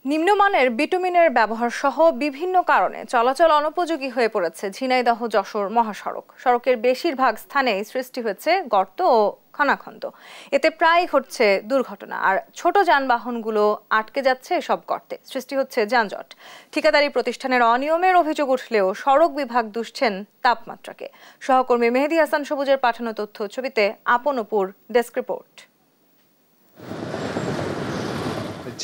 নিম্নমানের বিটুমিনের ব্যবহার সহ বিভিন্ন কারণে চলাচল অনুপযোগী হয়ে পড়েছে ঝিনাইদহ যশোর মহাসড়ক। সড়কের বেশিরভাগ স্থানেই সৃষ্টি হয়েছে গর্ত ও খানাখন্দ। এতে প্রায় ঘটছে দুর্ঘটনা, আর ছোট যানবাহনগুলো আটকে যাচ্ছে এসব গর্তে। সৃষ্টি হচ্ছে যানজট। ঠিকাদারি প্রতিষ্ঠানের অনিয়মের অভিযোগ উঠলেও সড়ক বিভাগ দুষছেন তাপমাত্রাকে। সহকর্মী মেহেদী হাসান সবুজের পাঠানো তথ্য ছবিতে আপনপুর ডেস্ক রিপোর্ট।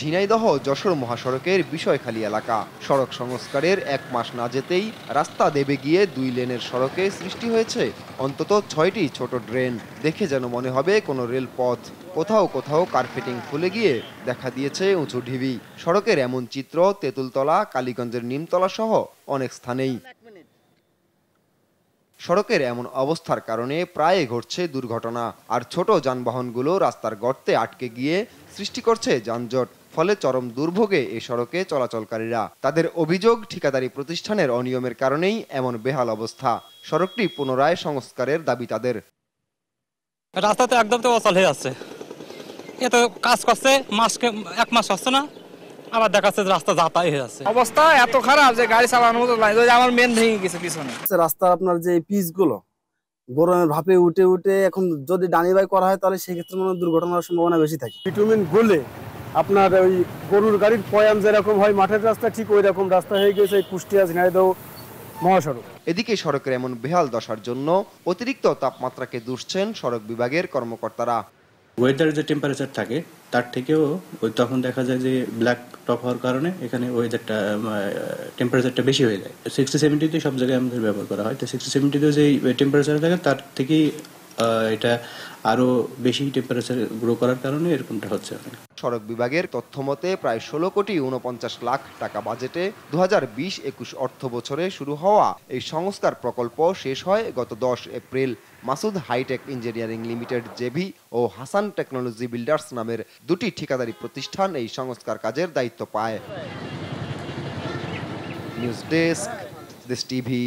ঝিনাইদহ যশোর মহাসড়কের বিষয়খালী এলাকা। সড়ক সংস্কারের 1 মাস না যেতেই রাস্তা দেবে গিয়ে 2 লেনের সড়কে সৃষ্টি হয়েছে অন্তত 6টি ছোট ড্রেন। দেখে যেন মনে হবে কোনো রেলপথ। কোথাও কোথাও কার্পেটিং খুলে গিয়ে দেখা দিয়েছে উঁচু ঢিবি। সড়কের এমন চিত্র তেঁতুলতলা, কালীগঞ্জের নিমতলা সহ অনেক স্থানেই। সড়কের এমন অবস্থার কারণে প্রায় ঘটছে দুর্ঘটনা, আর ছোট যানবাহনগুলো রাস্তার গর্তে আটকে গিয়ে সৃষ্টি করছে যানজট। ফলে চরম দুর্ভোগে এই সড়কে চলাচলকারীরা। তাদের অভিযোগ, ঠিকাদারি প্রতিষ্ঠানের অনিয়মের কারণেই এমন বেহাল অবস্থা। সড়কটি পুনরায় সংস্কারের দাবি তাদের। রাস্তাতে একদম তো অচল হয়ে যাচ্ছে। এ তো কাজ করছে 1 মাস হচ্ছে না, আবার দেখাচ্ছে রাস্তা যাতায়াত হয়ে যাচ্ছে। অবস্থা এত খারাপ যে গাড়ি চালানোর মতো নাই। আমার মেন ভেঙে গেছে পিছনে। রাস্তা আপনার যে পিচ গুলো গরমের ভাপে উঠে উঠে এখন যদি ডানি বাই করা হয় তাহলে সেক্ষেত্রে মনে দুর্ঘটনার সম্ভাবনা বেশি থাকে। বিটুমিন গলে আপনার ওই গরুর গাড়ির পয়ান যেরকম হয় মাঠের রাস্তা, ঠিক ওই রকম রাস্তা হয়ে গেছে কুষ্টিয়া ঝিনাইদহ মহাসড়ক। এদিকে সড়কের এমন বেহাল দশার জন্য অতিরিক্ত তাপমাত্রাকে দুষছেন সড়ক বিভাগের কর্মকর্তারা। ওয়েদার যে টেম্পারেচার থাকে তার থেকেও তখন দেখা যায় যে ব্ল্যাক টপ হওয়ার কারণে এখানে ওয়েদারটা টেম্পারেচারটা বেশি হয়ে যায়। 60-70 সব জায়গায় আমাদের ব্যবহার করা হয়। তো 60-70 যে টেম্পারেচার থাকে তার থেকেই এটা আরো বেশি টেম্পারেচার গ্রো করার কারণে এরকমটা হচ্ছে। সড়ক বিভাগের তথ্য মতে প্রায় 16,49,00,000 টাকা বাজেটে 2020-21 অর্থ বছরে শুরু হওয়া এই সংস্কার প্রকল্প শেষ হয় গত 10 April. Masud hi tech engineering limited JV ও হাসান টেকনোলজি বিল্ডার্স নামের 2টি ঠিকাদারি প্রতিষ্ঠান এই সংস্কার কাজের দায়িত্ব পায়। News desk, Desh TV.